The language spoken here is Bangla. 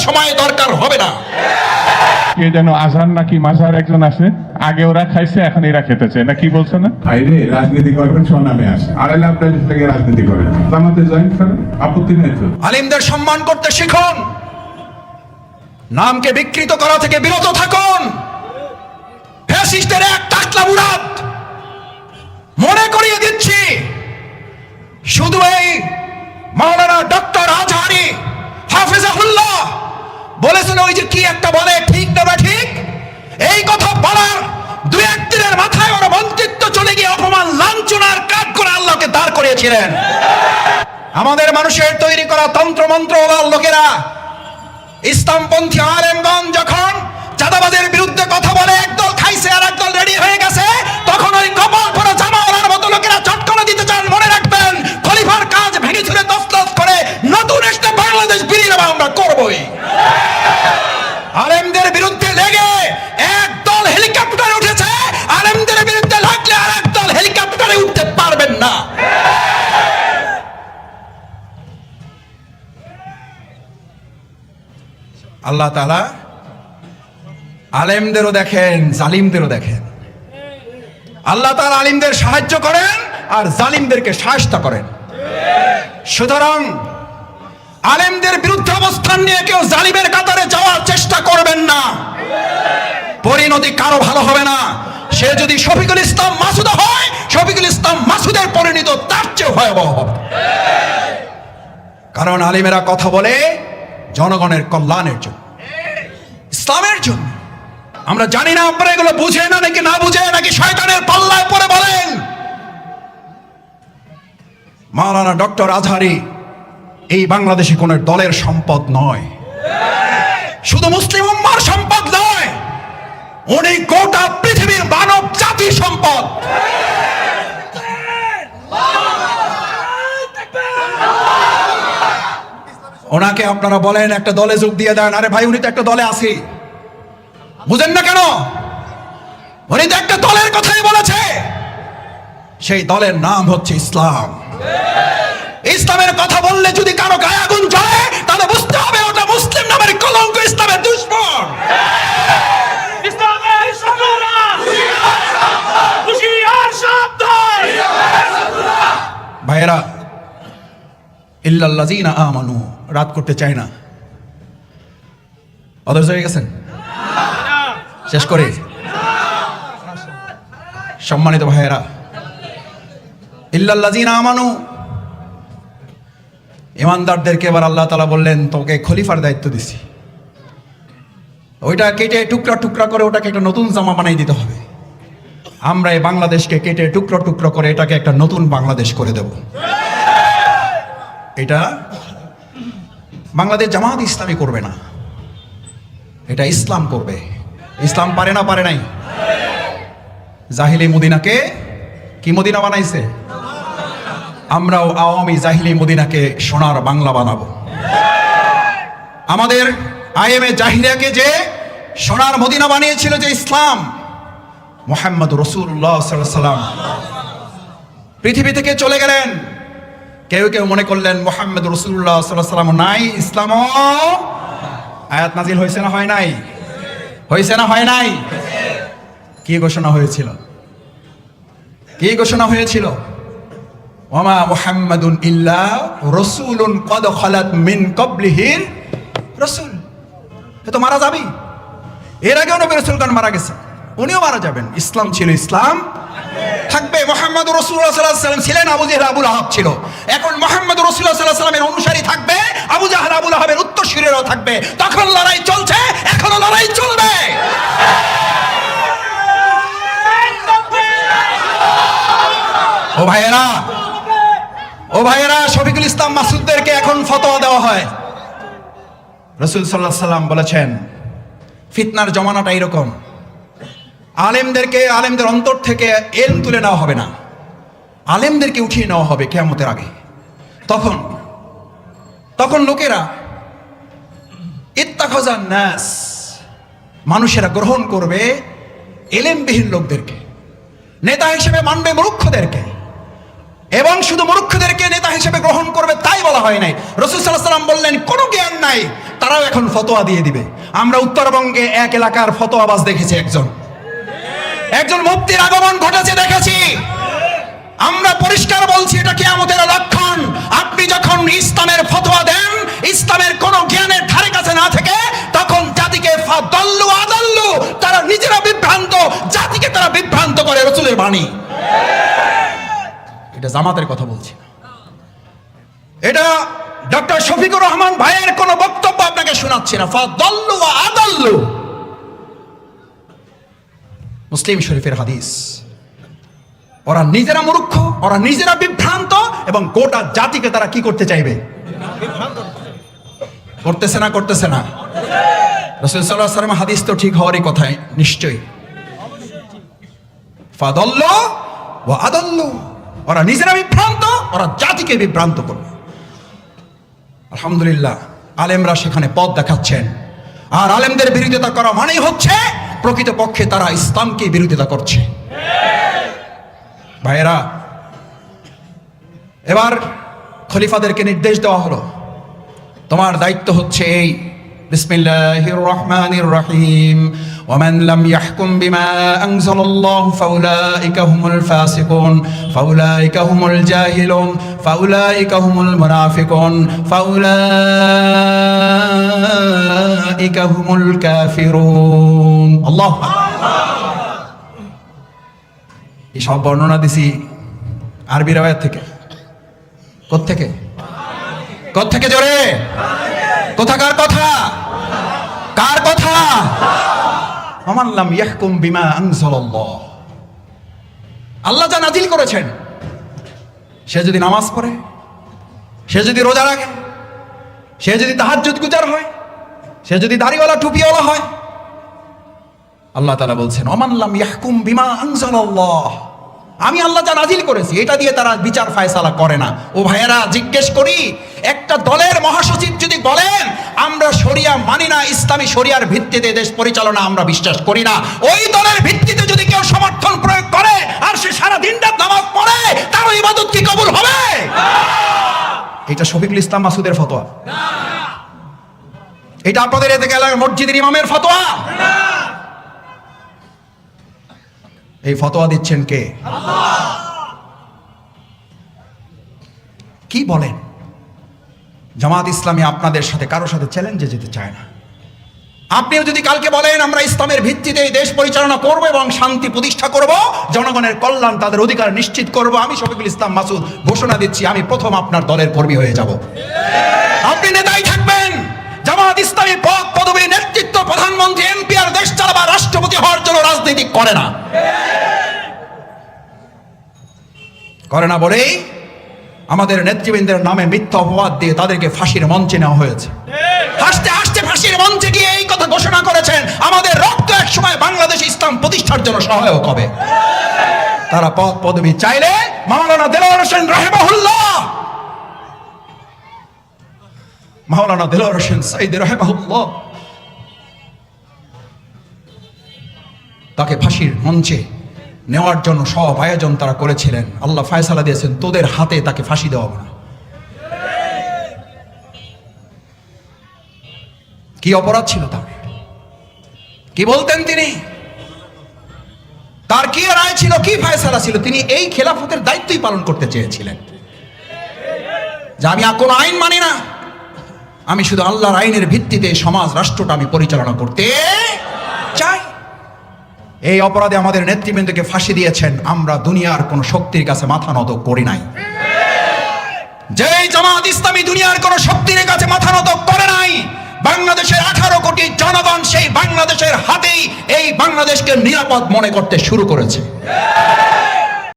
সময় দরকার হবে না। কে যেন আজহার নাকি মাঝার একজন আছে, আগে ওরা খাইছে এখন এরা খেতেছে, না কি বলছে না? বাইরে রাজনীতি করবেন স্বনামে আসে, আড়াইলে আপনার থেকে রাজনীতি করেন, জামাতে জয়েন করেন, আপত্তি নেই তো। আলিমদের সম্মান করতে শিখুন, নামকে বিকৃত করা থেকে বিরত থাকুন। ফ্যাসিস্টের এক টাকলা মুরাদ মনে করিয়ে দিচ্ছি, শুধু এই মাওলানা ডক্টর আজহারি হাফিজাহুল্লাহ বলেছেন, ওই যে কি একটা বলে ঠিক না বা ঠিক, এই কথা বলার দুই এক দিনের মাথায় ওরা মন্ত্রিত্ব চলে গিয়ে অপমান লাঞ্ছনার কাজ করে আল্লাহকে দাঁড় করিয়েছিলেন। আমাদের মানুষের তৈরি করা তন্ত্র মন্ত্রওয়ালার লোকেরা, ইসলামপন্থী আলেমগণ যখন চাঁদাবাজের বিরুদ্ধে কথা বলে, একদল খাইছে আর একদল রেডি হয়ে গেছে, তখন ওই কপাল পরা জামাওয়ালার মতো লোকেরা চটকানা দিতে চান। মনে রাখবেন, খলিফার কাজ ভেঙে ছুড়ে তছনছ করে নতুন একটা বাংলাদেশ বিনিয়ে আমরা করবই। আলেমদের বিরুদ্ধে লেগে একদল হেলিকপ্টারে উঠেছে, আলেমদের বিরুদ্ধে লাগলে আর একদল হেলিকপ্টারে উঠতে পারবেন না। আল্লাহ তাআলা আলেমদেরও দেখেন, জালিমদেরও দেখেন। আল্লাহ তাআলা আলিমদের সাহায্য করেন আর জালিমদেরকে শায়েস্তা করেন। সুতরাং আলেমদের বিরুদ্ধে অবস্থান নিয়ে কেউ জালিমের কাতারে যাওয়ার চেষ্টা করবেন না, পরিণতি কারো ভালো হবে না। সে যদি শফিকুল ইসলাম মাসুদ হয়, শফিকুল ইসলাম মাসুদের পরিণতি তার চেয়ে ভয়াবহ হবে। কারণ আলিমেরা কথা বলে জনগণের কল্যাণের জন্য, ইসলামের জন্য। আমরা জানি না আপনারা এগুলো বুঝে না নাকি না বুঝে, নাকি শয়তানের পাল্লায় পড়ে বলেন। মাওলানা ডক্টর আজহারি এই বাংলাদেশে কোন দলের সম্পদ নয়, শুধু মুসলিম উম্মার সম্পদ নয়, উনি গোটা পৃথিবীর মানব জাতির সম্পদ। ওনাকে আপনারা বলেন একটা দলে যোগ দিয়ে দেন, আরে ভাই উনি তো একটা দলে আছে, বুঝেন না কেন? উনি তো একটা দলের কথাই বলেছে, সেই দলের নাম হচ্ছে ইসলাম। ইসলামের কথা বললে যদি কারো গায়ে আগুন জ্বলে, তাহলে বুঝতে হবে ওটা মুসলিম নামের কলঙ্ক, ইসলামের দুশমন। ভাইয়েরা, ইল্লাল্লাযীনা আমানু রাত করতে চায় না, অধৈর্য হয়ে গেছেন? শেষ করে সম্মানিত ভাইয়েরা, ইল্লাল্লাযীনা আমানু, ইমানদারদেরকে এবার আল্লাহ তাআলা বললেন, তোকে খলিফার দায়িত্ব দিছি, ওইটা কেটে টুকরা টুকরা করে ওটাকে একটা নতুন জামা বানাই দিতে হবে। আমরা এই বাংলাদেশকে কেটে টুকরো টুকরো করে এটাকে একটা নতুন বাংলাদেশ করে দেব। এটা বাংলাদেশ জামাত ইসলামী করবে না, এটা ইসলাম করবে। ইসলাম পারে না, পারে নাই। জাহিলি মদিনাকে কি মদিনা বানাইছে? আমরাও আওয়ামী জাহিলি মদিনাকে সোনার বাংলা বানাবো। আমাদের আইএমএ জাহিলিয়াকে যে সোনার মদিনা বানিয়েছিল যে ইসলাম, মুহাম্মদ রাসূলুল্লাহ সাল্লাল্লাহু আলাইহি ওয়াসাল্লাম পৃথিবী থেকে চলে গেলেন। কেউ কেউ মনে করলেন মুহাম্মদ রাসূলুল্লাহ সাল্লাল্লাহু আলাইহি ওয়াসাল্লাম নাই, ইসলামও আয়াত নাজিল হয়েছে না হয় নাই? হয়েছে না হয় নাই? কি ঘোষণা হয়েছিল? কি ঘোষণা হয়েছিল? ওয়ামা মুহাম্মাদুন ইল্লা রাসূলুন ক্বাদ খালাত মিন ক্বাবলিহির রাসূল। এ তো মারা যাবে, এর আগেও নবী রাসূলগণ মারা গেছে, উনিও মারা যাবেন। ইসলাম ছিল, ইসলাম থাকবে। মুহাম্মদ রাসূলুল্লাহ সাল্লাল্লাহু আলাইহি ওয়াসাল্লাম ছিলেন, আবু জেহেল আবু লাহাব ছিল। এখন মুহাম্মদ রাসূলুল্লাহ সাল্লাল্লাহু আলাইহি ওয়াসাল্লামের অনুসারী থাকবে, আবু জাহেল আবু লাহাবের উত্তরসূরিরাও থাকবে। তখন লড়াই চলছে, এখনো লড়াই চলবে। ও ভাইয়েরা, ও ভাইয়েরা, শফিকুল ইসলাম মাসুদদেরকে এখন ফতোয়া দেওয়া হয়। রাসূল সাল্লাল্লাহু আলাইহি ওয়াসাল্লাম বলেছেন, ফিতনার জমানাটা এরকম, আলেমদের অন্তর থেকে এলম তুলে নেওয়া হবে না, আলেমদেরকে উঠিয়ে নেওয়া হবে কিয়ামতের আগে। তখন লোকেরা ইত্তাখাযান নাস, মানুষেরা গ্রহণ করবে এলেমবিহীন লোকদেরকে, নেতা হিসেবে মানবে মূর্খদেরকে। এবং শুধু মূর্খদেরকে নেতা হিসেবে গ্রহণ করবে তাই বলা হয় নাই। রাসূল সাল্লাল্লাহু আলাইহি ওয়াসাল্লাম বললেন কোনো জ্ঞান নাই, তারাও এখন ফতোয়া দিয়ে দিবে। আমরা উত্তরবঙ্গে এক এলাকার ফতোয়াবাজ দেখেছি, একজন মুফতির আগমন ঘটেছে দেখেছি। আমরা পরিষ্কার বলছি এটা কিয়ামতের লক্ষণ। আপনি যখন ইসলামের ফতোয়া দেন, ইসলামের কোন জ্ঞানের ধারে কাছে না থেকে, তখন জাতিকে ফাদাল্লু আদাল্লু, তারা নিজেরা বিভ্রান্ত, জাতিকে তারা বিভ্রান্ত করে। রাসূলের বাণী, এটা জামাতের কথা বলছি না, এটা ডক্টর শফিকুর রহমান ভাইয়ের কোন বক্তব্য আপনাকে শোনাচ্ছি না। ফাদাল্লু আদাল্লু, মুসলিম শরীফের হাদিস। ওরা নিজেরা মূর্খ, ওরা নিজেরা বিভ্রান্ত, এবং গোটা জাতিকে তারা কি করতে চাইবে? করতেছে না? রাসূল সাল্লাল্লাহু আলাইহি ওয়াসাল্লাম হাদিস তো ঠিক হওয়ারই কথাই নিশ্চয়ই। ফাদাল্লু ওয়া আদাল্লু, ওরা নিজেরা বিভ্রান্ত, ওরা জাতিকে বিভ্রান্ত করবে। আলহামদুলিল্লাহ, আলেমরা সেখানে পথ দেখাচ্ছেন। আর আলেমদের বিরোধিতা করা মানেই হচ্ছে প্রকৃতপক্ষে তারা ইসলামকে বিরোধিতা করছে। ভাইয়েরা, এবার খলিফাদেরকে নির্দেশ দেওয়া হলো, তোমার দায়িত্ব হচ্ছে এই, বিসমিল্লাহির রহমানির রহিম, ওয়ামান লাম ইয়াহকুম বিমা আনজালাল্লাহু ফাউলাইকা হুমুল ফাসিকুন, ফাউলাইকা হুমুল জাহিলুন, ফাউলাইকা হুমুল মুনাফিকুন, ফাউলাইকা হুমুল কাফিরুন। আল্লাহু আকবার। এই সব বর্ণনা দিছি আরবি রাওয়ায়াত থেকে। কোত্থেকে জোরে? কোথাকার কথা? কার কথা? ওমান লাম ইয়াহকুম বিমা আনজালাল্লাহ, আল্লাহ যা নাজিল করেছেন, সে যদি নামাজ পড়ে, সে যদি রোজা রাখে, সে যদি তাহাজ্জুদ গুজার হয়, সে যদি দাড়িওয়ালা টুপিওয়ালা হয়, আল্লাহ তাআলা বলছেন ওমান লাম ইয়াহকুম বিমা আনজালাল্লাহ, আমি আল্লাহ যা নাজিল করেছি এটা দিয়ে তারা বিচার ফায়সালা করে না। ও ভাইয়েরা, জিজ্ঞেস করি, একটা দলের মহাসচিব যদি বলেন আমরা শরিয়া মানি না, ইসলামী শরিয়ার ভিত্তিতে দেশ পরিচালনা আমরা বিশ্বাস করি না, ওই দলের ভিত্তিতে যদি কেউ সমর্থন প্রয়োগ করে আর সে সারা দিনটা নামাজ পড়ে, তার ইবাদত কি কবুল হবে? এটা শফিকুল ইসলাম মাসুদের ফতোয়া? এটা আপনাদের এদিকে এলাকার মসজিদের ইমামের ফতোয়া? এই ফতোয়া দিচ্ছেন কে? আল্লাহ। কি বলেন? জামাত ইসলামী আপনাদের সাথে কারোর সাথে চ্যালেঞ্জে যেতে চায় না। আপনিও যদি কালকে বলেন আমরা ইসলামের ভিত্তিতে দেশ পরিচালনা করব এবং শান্তি প্রতিষ্ঠা করব, জনগণের কল্যাণ, তাদের অধিকার নিশ্চিত করব, আমি শফিকুল ইসলাম মাসুদ ঘোষণা দিচ্ছি আমি প্রথম আপনার দলের কর্মী হয়ে যাব। আপনি নেতাই থাকবেন। জামাত ইসলামী পদ পদবী, নেতৃত্ব, প্রধানমন্ত্রী, এমপি আর দেশ চালাবার রাষ্ট্রপতি হওয়ার জন্য রাজনীতি করে না বলেই আমাদের নেতৃবৃন্দের নামে মিথ্যা অপবাদ দিয়ে তাদেরকে ফাঁসির মঞ্চে নেওয়া হয়েছে। হাসতে হাসতে ফাঁসির মঞ্চে গিয়ে এই কথা ঘোষণা করেছেন আমাদের রক্ত এক সময় বাংলাদেশ ইসলাম প্রতিষ্ঠার জন্য সহায়ক হবে। তারা পদ পদবী চাইলে মাওলানা দেলোয়ার হোসেন রাহিমাহুল্লাহ, মাওলানা দেলোয়ার হোসেন সাইদি রাহিমাহুল্লাহ, তাকে ফাঁসির মঞ্চে নেওয়ার জন্য সব আয়োজন তারা করেছিলেন। আল্লাহ ফায়সালা দিয়েছেন তোদের হাতে তাকে ফাঁসি দেওয়া হবে না। কি অপরাধ ছিল তার? কি বলতেন তিনি? তার কি রায় ছিল, কি ফায়সালা ছিল? তিনি এই খেলাফতের দায়িত্বই পালন করতে চেয়েছিলেন যে আমি কোন আইন মানি না, আমি শুধু আল্লাহর আইনের ভিত্তিতে সমাজ রাষ্ট্রটা আমি পরিচালনা করতে চাই। এই অপরাধে আমাদের নেতৃবৃন্দকে ফাঁসি দিয়েছেন। আমরা দুনিয়ার কোন শক্তির কাছে মাথা নত করি নাই। যেই জামাত ইসলামী দুনিয়ার কোন শক্তির কাছে মাথা নত করে নাই, বাংলাদেশের 18 কোটি জনগণ সেই বাংলাদেশের হাতেই এই বাংলাদেশকে নিরাপদ মনে করতে শুরু করেছে।